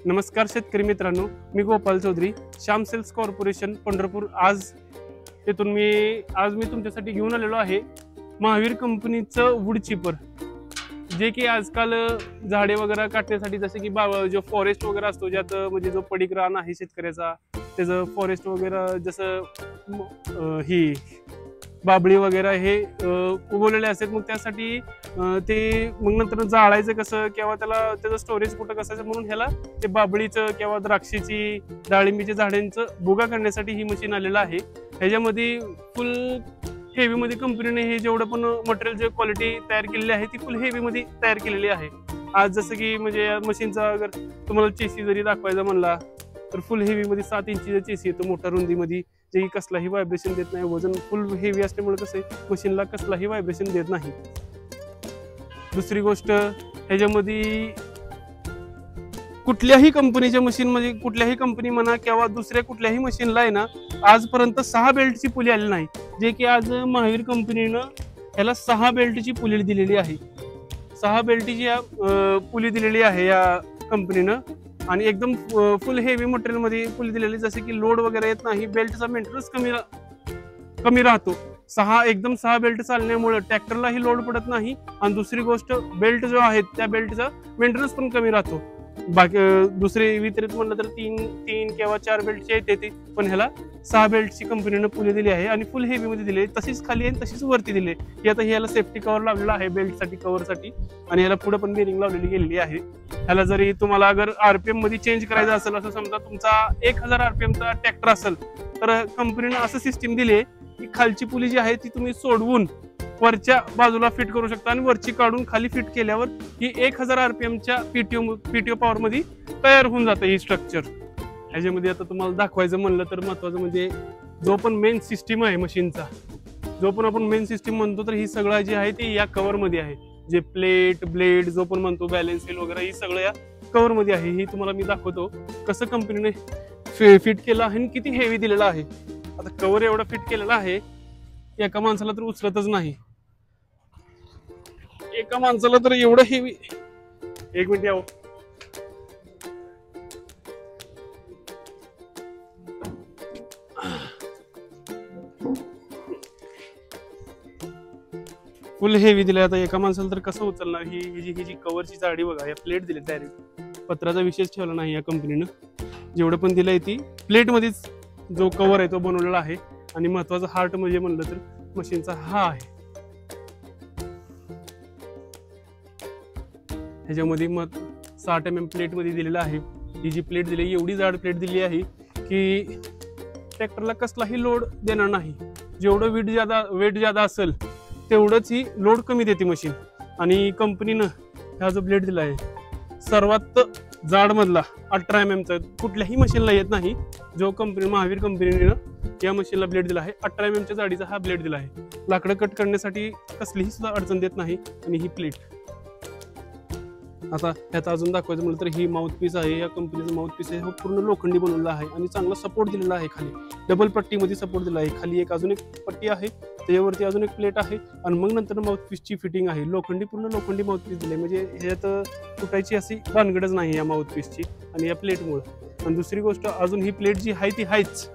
नमस्कार शेतकरी मित्रांनो, मी गोपाल चौधरी, श्याम सेल्स कॉर्पोरेशन पंढरपूर. आज मी तुमच्यासाठी घेऊन आलेलो आहे महावीर कंपनीचं वूड चिपर, जे की आजकाल झाडे वगैरे काटण्यासाठी, जसे की जो फॉरेस्ट वगैरे असतो, ज्यात म्हणजे जो पडीक रान आहे शेतकऱ्याचा, त्याचं फॉरेस्ट वगैरे, जसं ही बाबळी वगैरे हे उगवलेले असतात. मग त्यासाठी ते मग नंतर जाळायचं कसं, किंवा त्याचं स्टोरेज कुठं कसं, म्हणून ह्याला ते बाबळीचं किंवा द्राक्षीची, डाळिंबीच्या झाडांचं भुगा करण्यासाठी ही मशीन आलेलं आहे. ह्याच्यामध्ये फुल हेवी मध्ये कंपनीने हे जेवढं पण मटेरियल, जे क्वालिटी तयार केलेली आहे ती फुल हेवी मध्ये तयार केलेली आहे. आज जसं की म्हणजे मशीनचा अगर तुम्हाला चेसी जरी दाखवायचा म्हणला तर फुल हेवी मध्ये 7 इंचीचा चेसी येतो, मोठ्या रुंदीमध्ये, जे की कसलाही व्हायब्रेशन देत नाही. वजन फुल हेवी असल्यामुळे कसं आहे, मशीनला कसलाही व्हायब्रेशन देत नाही. दुसरी गोष्ट, ह्याच्यामध्ये कुठल्याही कंपनीच्या मशीन मध्ये, कुठल्याही कंपनी म्हणा किंवा दुसऱ्या कुठल्याही मशीनला आहे ना, आजपर्यंत 6 बेल्टची पुली आली नाही, जे की आज महावीर कंपनीनं याला 6 बेल्टची पुली दिलेली आहे. 6 बेल्टची पुली दिलेली आहे या कंपनीनं, आणि एकदम फुल हेवी मटेरियल मध्ये पुली दिलेली, जसे की लोड वगैरे येत नाही, बेल्टचा मेंटेनन्स कमी राहतो. 6 बेल्ट चालण्यामुळे ट्रॅक्टरलाही लोड पडत नाही, आणि दुसरी गोष्ट, बेल्ट जो आहे त्या बेल्टचा मेंटेनन्स पण कमी राहतो. बाकी दुसरे वितरित म्हणलं तर 3 किंवा 4 बेल्टची येते, पण ह्याला 6 बेल्टची कंपनीनं पुली दिली आहे, आणि फुल हेवी मध्ये दिली, तशीच खाली आहे तशीच वरती दिली. आता ह्याला सेफ्टी कव्हर लावलेला आहे बेल्टसाठी, कव्हरसाठी, आणि ह्याला पुढे पण बेरिंग लावलेली गेलेली आहे. ह्याला जरी तुम्हाला अगर आरपीएम मध्ये चेंज करायचं असेल, असं समजा तुमचा 1000 आरपीएमचा ट्रॅक्टर असेल, तर कंपनीनं असं सिस्टीम दिली आहे की खालची पुली जी आहे ती तुम्ही सोडवून वरच्या बाजूला फिट करू शकता, आणि वरची काढून खाली फिट केल्यावर ही 1000 आरपीएमच्या पीटीओ पॉवर मध्ये तयार होऊन जातं ही स्ट्रक्चर. ह्याच्यामध्ये आता तुम्हाला दाखवायचं म्हणलं तर महत्वाचं म्हणजे जो पण मेन सिस्टीम आहे मशीनचा, जो पण आपण मेन सिस्टीम म्हणतो, तर ही सगळं जे आहे ते या कव्हर मध्ये आहे. जे प्लेट, ब्लेड जो पण म्हणतो, बॅलन्स व्हील वगैरे, ही सगळं या कव्हर मध्ये आहे. ही तुम्हाला मी दाखवतो कसं कंपनीने फिट केलं आहे आणि किती हेवी दिलेलं आहे. आता कव्हर एवढा फिट केलेला आहे, एका माणसाला तर उचलतच नाही. एका माणसाला तर एवढं हेवी, एक मिनिट यावं, फुल हेवी दिलं. आता एका माणसाला तर कसं उचलणार. ही जी कव्हरची जाडी बघा, या प्लेट दिली डायरेक्ट, पत्राचा विशेष ठेवला नाही या कंपनीनं. जेवढं पण दिलंय ती प्लेट मध्येच जो कव्हर आहे तो बनवलेला आहे. आणि महत्वाचा हार्ट म्हणजे म्हणलं तर मशीनचा हा आहे. ह्याच्यामध्ये 60 mm प्लेट मध्ये दिलेला आहे. ही जी प्लेट दिली, एवढी जाड प्लेट दिली आहे की ट्रॅक्टरला कसलाही लोड देणार नाही. जेवढं वेट ज्यादा असेल तेवढंच ही लोड कमी देते मशीन. आणि कंपनीनं हा जो ब्लेड दिला आहे सर्वात जाड मधला 18 mm चा, कुठल्याही मशीनला येत नाही. जो महावीर कंपनीनं या मशीनला ब्लेड दिला आहे, 18 mm च्या जाडीचा हा ब्लेड दिला आहे. लाकडं कट करण्यासाठी कसलीही सुद्धा अडचण देत नाही. आणि ही प्लेट, आता ह्यात अजून दाखवायचं म्हटलं तर ही माउथ पीस आहे, या कंपनीचं माउथ पीस आहे. हा पूर्ण लोखंडी बनवलेला आहे आणि चांगला सपोर्ट दिलेला आहे. खाली डबल पट्टीमध्ये सपोर्ट दिला आहे. खाली अजून एक पट्टी आहे, त्याच्यावरती अजून एक प्लेट आहे, आणि मग नंतर माउथ पीसची फिटिंग आहे. पूर्ण लोखंडी माउथ पीस दिले, म्हणजे ह्यात तुटायची अशी भानगडच नाही या माउथ पीसची आणि या प्लेटमुळे. आणि दुसरी गोष्ट, अजून ही प्लेट जी आहे ती हायच,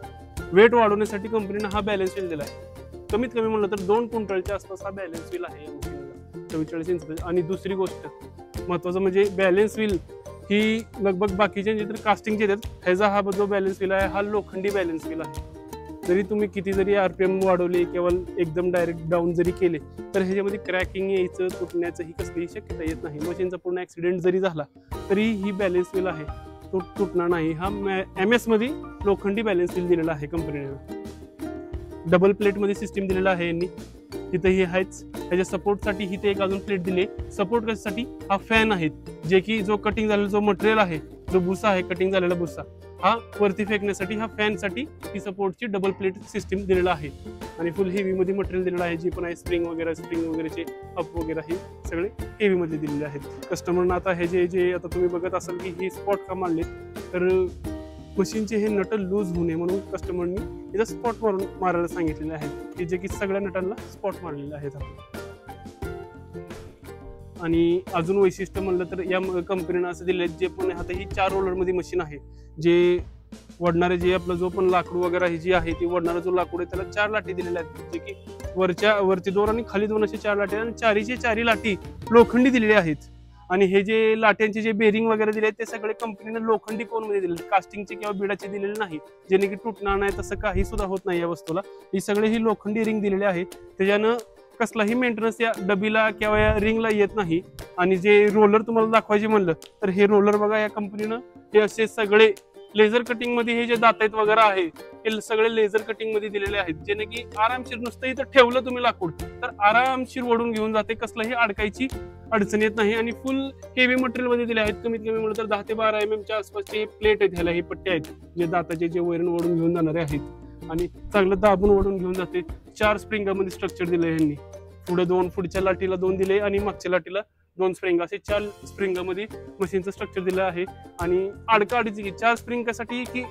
वेट वाढवण्यासाठी कंपनीनं हा बॅलन्स व्हील दिला आहे. कमीत कमी म्हणलं तर 2 क्विंटलच्या आसपास हा बॅलन्स व्हील आहे या मशीनला, 44 इंच. आणि दुसरी गोष्ट महत्वाचं म्हणजे बॅलन्स व्हील ही लगभग बाकीच्या जे तर कास्टिंगचे येतात, ह्याचा हा जो बॅलन्स व्हील आहे हा लोखंडी बॅलन्स व्हील आहे. जरी तुम्ही किती जरी आरपीएम वाढवले किंवा एकदम डायरेक्ट डाऊन जरी केले, तर ह्याच्यामध्ये क्रॅकिंग यायचं, तुटण्याचं ही कसलीही शक्यता येत नाही. मशीनचा पूर्ण ऍक्सिडेंट जरी झाला तरी ही बॅलन्स व्हील आहे तो तुटणार नाही. हा MS मध्ये लोखंडी बॅलन्स व्हील दिलेला आहे कंपनीने. डबल प्लेट मध्ये सिस्टीम दिलेला आहे यांनी. तिथे हे आहेच. त्याच्या सपोर्टसाठी इथे एक अजून प्लेट दिली. सपोर्ट करण्यासाठी हा फॅन आहे, जे की जो कटिंग झालेला जो मटेरियल आहे, जो भुसा आहे, कटिंग झालेला भुसा, हा वरती फेकण्यासाठी हा फॅनसाठी ही सपोर्टची डबल प्लेट सिस्टीम दिलेला आहे. आणि फुल हेवी मध्ये मटेरियल दिलेलं आहे, जी पण आहे स्प्रिंग वगैरेचे अप वगैरे हे सगळे हेवी मध्ये दिलेले आहेत. कस्टमरना आता हे जे आता तुम्ही बघत असाल की हे स्पॉट का मारले, तर मशीनचे हे नट लूज होऊ नये म्हणून कस्टमरनी इथं स्पॉट मारून मारायला सांगितलेले आहेत, की जे की सगळ्या नटांना स्पॉट मारलेले आहेत. आणि अजून वैशिष्ट्य म्हणलं तर या कंपनीनं असं दिलं जे पण आता ही 4 रोलरमध्ये मशीन आहे, जे वडणारे जे आपलं जो पण लाकूड वगैरे ही जी आहे ती वडणारा जो लाकूड आहे त्याला 4 लाटी दिलेल्या आहेत, जे की वरती 2 आणि खाली 2 असे 4 लाटी आणि चारी लाटी लोखंडी दिलेल्या आहेत. आणि हे जे लाट्यांचे जे बेरिंग वगैरे दिले ते सगळे कंपनीने लोखंडी कोनमध्ये दिले, कास्टिंगचे किंवा बिडाचे दिलेले नाही, जेणे की तुटणार नाही तसं काही सुद्धा होत नाही या वस्तूला. ही सगळे ही लोखंडी रिंग दिलेले आहे, त्याच्यानं कसलाही मेंटेनन्स या डबीला किंवा या रिंगला येत नाही. आणि जे रोलर तुम्हाला दाखवायचे म्हणलं तर हे रोलर बघा, या कंपनीनं हे असे सगळे लेझर कटिंग मध्ये हे जे दात आहेत वगैरे आहे हे सगळे लेझर कटिंग मध्ये दिलेले आहेत, जेणे की आरामशीर नुसतं इथं ठेवलं तुम्ही लाकूड तर आरामशीर ओढून घेऊन जाते, कसलाही अडकायची अडचण येत नाही. आणि फुल हेवी मटेरियल मध्ये दिले आहेत, कमीत कमी म्हणलं तर 10 ते 12 mm च्या आसपासचे प्लेट आहेत, ह्याला हे पट्टे आहेत जे दाताचे जे वैरण ओढून घेऊन जाणारे आहेत आणि चांगलं दाबून ओढून घेऊन जाते. 4 स्प्रिंगामध्ये स्ट्रक्चर दिले यांनी, पुढे 2, पुढच्या लाटीला 2 दिले आणि मागच्या लाटीला 2 स्प्रिंग, असे 4 स्प्रिंगामध्ये मशीनचं स्ट्रक्चर दिलं आहे. आणि अडकाअडीची 4 स्प्रिंग कशासाठी की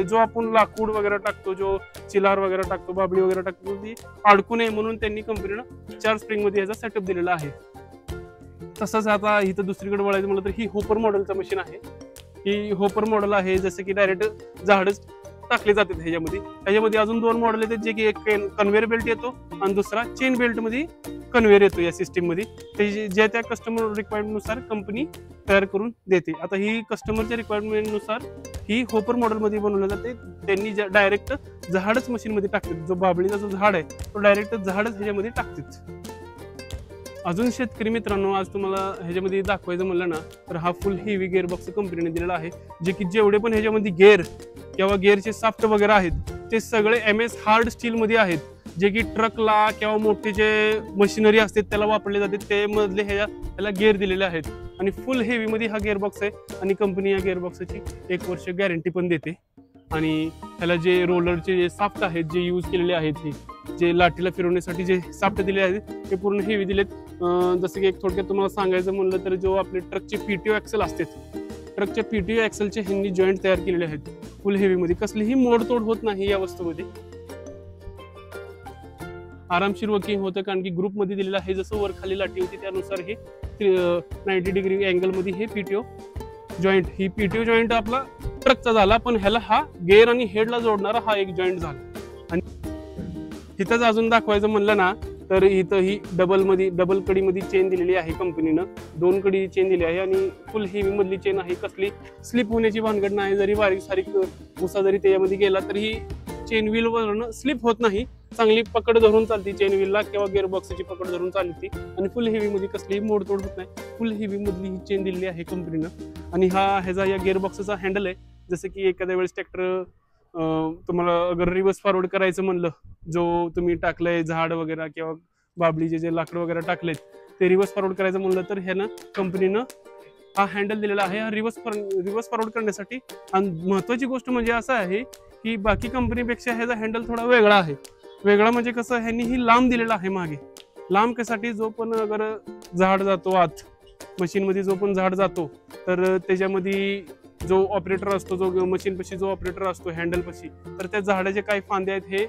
जो आपण लाकूड वगैरे टाकतो, जो चिलार वगैरे टाकतो, बाबळी वगैरे टाकतो, ती अडकू नये म्हणून त्यांनी कंपनीनं 4 स्प्रिंग मध्ये याचा सेटअप दिलेला आहे. तसंच आता इथं दुसरीकडे वळायचं म्हणलं तर ही होपर मॉडेलचं मशीन आहे. ही होपर मॉडेल आहे, जसं की डायरेक्ट झाडच टाकले जातात ह्याच्यामध्ये अजून 2 मॉडेल येतात, जे की एक कन्व्हेअर बेल्ट येतो आणि दुसरा चेन बेल्ट मध्ये कन्व्हेअर येतो या सिस्टीम मध्ये. ते ज्या त्या कस्टमर रिक्वायरमेंट नुसार कंपनी तयार करून देते. आता ही कस्टमरच्या रिक्वायरमेंट नुसार ही होपर मॉडेल मध्ये बनवलं जाते, त्यांनी डायरेक्ट झाडच मशीन मध्ये टाकतात, जो बाबळीचा जो झाड आहे तो डायरेक्ट झाडच ह्याच्यामध्ये टाकतात. अजून शेतकरी मित्रांनो, आज तुम्हाला ह्याच्यामध्ये दाखवायचं म्हणलं ना तर हा फुल हेवी गिअर बॉक्स कंपनीने दिलेला आहे, जे की जेवढे पण ह्याच्यामध्ये गिअर किंवा गिअरचे साफ्ट वगैरे आहेत ते सगळे MS हार्ड स्टील मध्ये आहेत, जे की ट्रकला किंवा मोठे जे मशिनरी असते त्याला वापरले जाते, ते मधले ह्याला गिअर दिलेले आहेत. आणि फुल हेवी मध्ये हा गिअर बॉक्स आहे आणि कंपनी या गिअर बॉक्सची 1 वर्ष गॅरंटी पण देते. आणि ह्याला जे रोलरचे जे साफ्ट आहेत जे यूज केलेले आहेत, हे जे लाटीला फिरवण्यासाठी जे साफ्ट दिले आहेत ते पूर्ण हेवी दिलेत. जसं की एक थोडक्यात तुम्हाला सांगायचं म्हणलं तर जो आपले ट्रकचे PTO ॲक्सेल असतात, ट्रकच्या PTO ॲक्सेलचे ह्यांनी जॉईंट तयार केलेले आहेत फुल हेवी मध्ये, कसलीही मोडतोड होत नाही या वस्तूमध्ये, आरामशीर वर्किंग होतं. कारण की ग्रुप मध्ये दिलेलं आहे, जसं वर खाली लाटी होती त्यानुसार हे 90 डिग्री अँगल मध्ये हे PTO जॉईंट, ही PTO जॉईंट आपला ट्रकचा झाला, पण ह्याला हा गेअर आणि हेडला जोडणारा हा एक जॉईंट झाला. आणि इथंच अजून दाखवायचं म्हणलं ना तर इथं ही डबल कडीमध्ये चेन दिलेली आहे कंपनीनं, 2 कडी चेन दिली आहे आणि फुल हेवी मधली चेन आहे, कसली स्लिप होण्याची भानगड नाही. जरी बारीक सारीक उसा जरी त्याच्यामध्ये गेला तर ही चेन व्हील वरून स्लिप होत नाही, चांगली पकड धरून चालती चेन व्हीलला किंवा गिअर बॉक्सची पकड धरून चालती आणि फुल हेवी मध्ये कसलीही मोडतोड होत नाही. फुल हेवी मधली ही चेन दिलेली आहे कंपनीनं. आणि ह्याचा या गिअर बॉक्सचा हँडल आहे, जसं की एखाद्या वेळेस ट्रॅक्टर तुम्हाला अगर रिव्हर्स फॉरवर्ड करायचं म्हणलं, जो तुम्ही टाकलंय झाड वगैरे किंवा बाबळीचे जे लाकड वगैरे टाकलेत ते रिव्हर्स फॉरवर्ड करायचं म्हणलं तर ह्यानं कंपनीनं हा हँडल दिलेला आहे, हा रिव्हर्स फॉरवर्ड करण्यासाठी. आणि महत्वाची गोष्ट म्हणजे असं आहे की बाकी कंपनीपेक्षा ह्याचा हँडल थोडा वेगळा आहे. वेगळा म्हणजे कसं, ह्यांनी ही लांब दिलेला आहे मागे, लांब कशासाठी, जो पण अगर झाड जातो आत मशीनमध्ये, जो पण झाड जातो तर त्याच्यामध्ये जो ऑपरेटर असतो, जो मशीन पशी जो ऑपरेटर असतो हँडल पशी, तर त्या झाडाचे काही फांदे आहेत हे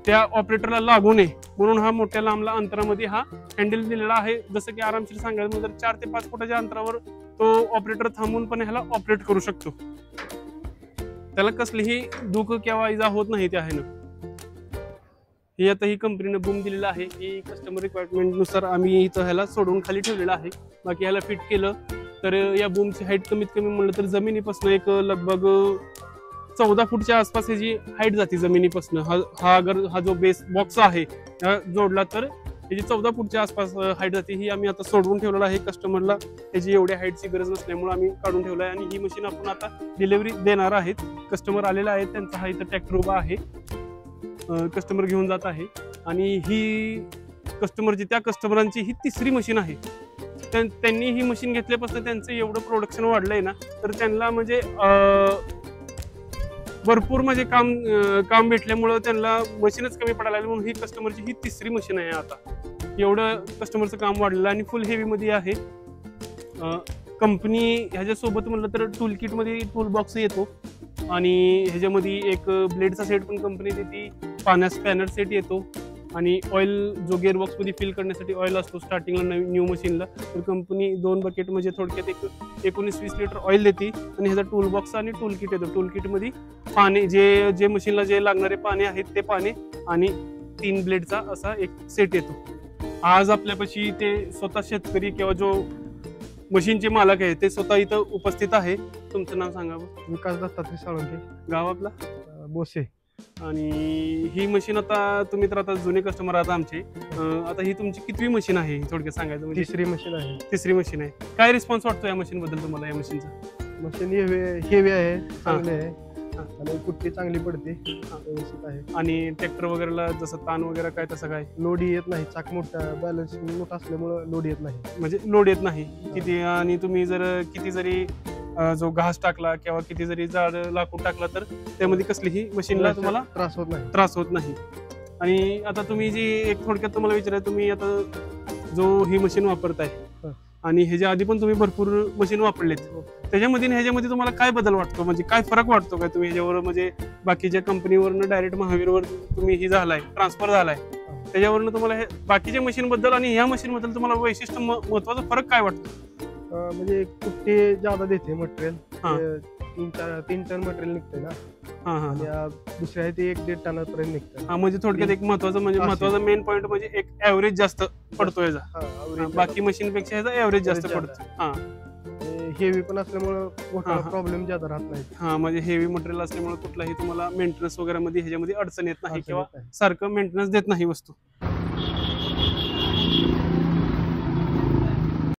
त्या ऑपरेटरला लागू नये म्हणून हा मोठ्या लांबला अंतरामध्ये हा हँडल दिलेला आहे. जसं की आरामशीर सांगायचं तर 4 ते 5 फुटाच्या अंतरावर तो ऑपरेटर थांबून पण ह्याला ऑपरेट करू शकतो, त्याला कसलीही दुःख किंवा इजा होत नाही त्या ह्यानं. ही आता ही कंपनीनं बूम दिलेला आहे, ही कस्टमर रिक्वायरमेंट नुसार आम्ही इथं ह्याला सोडून खाली ठेवलेला आहे. बाकी ह्याला फिट केलं तर या बूमची हाईट कमीत कमी म्हणलं तर जमिनीपासून एक लगभग 14 फूटच्या आसपास ह्याची हाईट जाते जमिनीपासून. हा जो बेस बॉक्स आहे जोडला तर ह्याची 14 फूटच्या आसपास हाईट जाते. ही आम्ही आता सोडवून ठेवलेला आहे कस्टमरला, त्याची एवढ्या हाईटची गरज नसल्यामुळे आम्ही काढून ठेवलं आहे. आणि ही मशीन आपण आता डिलिव्हरी देणार आहेत. कस्टमर आलेला आहे, त्यांचा हा इथं ट्रॅक्टर उभा आहे, कस्टमर घेऊन जात आहे. आणि ही त्या कस्टमरांची ही 3री मशीन आहे. त्यांनी ही मशीन घेतल्यापासून त्यांचं एवढं प्रोडक्शन वाढलंय ना, तर त्यांना म्हणजे भरपूर म्हणजे काम भेटल्यामुळं त्यांना मशीनच कमी पडायला लागली, म्हणून ही कस्टमरची ही 3री मशीन आहे आता. एवढं कस्टमरचं काम वाढलेलं आणि फुल हेवी मध्ये आहे. कंपनी ह्याच्यासोबत म्हणलं तर टूल किट मध्ये टूल बॉक्स येतो आणि ह्याच्यामध्ये एक ब्लेडचा सेट पण कंपनी देते, पाण्याचा स्पॅनर सेट येतो आणि ऑइल जो गिअरबॉक्स मध्ये फिल करण्यासाठी ऑइल असतो स्टार्टिंगला न्यू मशीनला, तर कंपनी 2 बकेट म्हणजे थोडक्यात एक 19-20 लिटर ऑइल देते आणि ह्याचा टूल बॉक्स आणि टूल किट येतो. टूल किट मध्ये पाणी जे मशीनला जे लागणारे पाणी आहेत ते पाणी आणि 3 ब्लेडचा असा एक सेट येतो. आज आपल्यापाशी ते स्वतः शेतकरी किंवा जो मशीनचे मालक आहे ते स्वतः इथं उपस्थित आहे. तुमचं नाव सांगावं. विकास दत्तात्रय साळुंखे, गाव आपला बोसे. आणि ही मशीन आता तुम्ही तर आता जुने कस्टमर आहात आमचे. आता ही तुमची कितवी मशीन आहे थोडक्यात सांगायचं म्हणजे? तिसरी मशीन आहे. तिसरी मशीन आहे. काय रिस्पॉन्स वाटतो या मशीन बद्दल तुम्हाला? या मशीनचा मशीन हेवी आहे, चांगली आहे आणि कुट्टी चांगली पडते, व्यवस्थित आहे. आणि ट्रॅक्टर वगैरेला जसं ताण वगैरे काय तसं काय लोड येत नाही, चाक मोठा, बॅलन्स मोठा असल्यामुळे लोड येत नाही. म्हणजे लोड येत नाही किती. आणि तुम्ही जर किती जरी जो घास टाकला किंवा किती जरी जाड लाकूड टाकला तर त्यामध्ये कसलीही मशीनला तुम्हाला त्रास होत नाही. आणि आता तुम्ही जी एक थोडक्यात तुम्हाला विचारायचं, तुम्ही आता जो ही मशीन वापरताय आणि ह्याच्या आधी पण तुम्ही भरपूर मशीन वापरलेत, त्याच्यामध्ये ह्याच्यामध्ये तुम्हाला काय बदल वाटतो? म्हणजे काय फरक वाटतो काय तुम्ही ह्याच्यावर? म्हणजे बाकीच्या कंपनीवरनं डायरेक्ट महावीरवर तुम्ही ही झालाय, ट्रान्सफर झालाय, त्याच्यावरनं तुम्हाला हे बाकीच्या मशीन बद्दल आणि ह्या मशीन बद्दल तुम्हाला वैशिष्ट्य महत्वाचा फरक काय वाटतो? म्हणजे कुट्टी ज्यादा देते मटेरियल, 3 टन मटेरियल निघते ना. आणि दुसरी आहे ती 1-1.5 टनापर्यंत निघतं. म्हणजे थोडक्यात एक महत्वाचा मेन पॉईंट म्हणजे एक ऍव्हरेज जास्त पडतो याचा. बाकी मशीन पेक्षा याचा ऍव्हरेज जास्त पडतो. हेवी पण असल्यामुळे मोठा प्रॉब्लेम ज्यादा राहत नाही. म्हणजे हेवी मटेरियल असल्यामुळे कुठलाही तुम्हाला मेंटेनन्स वगैरे मध्ये ह्याच्यामध्ये अडचण येत नाही किंवा सारखं मेंटेनन्स देत नाही वस्तू.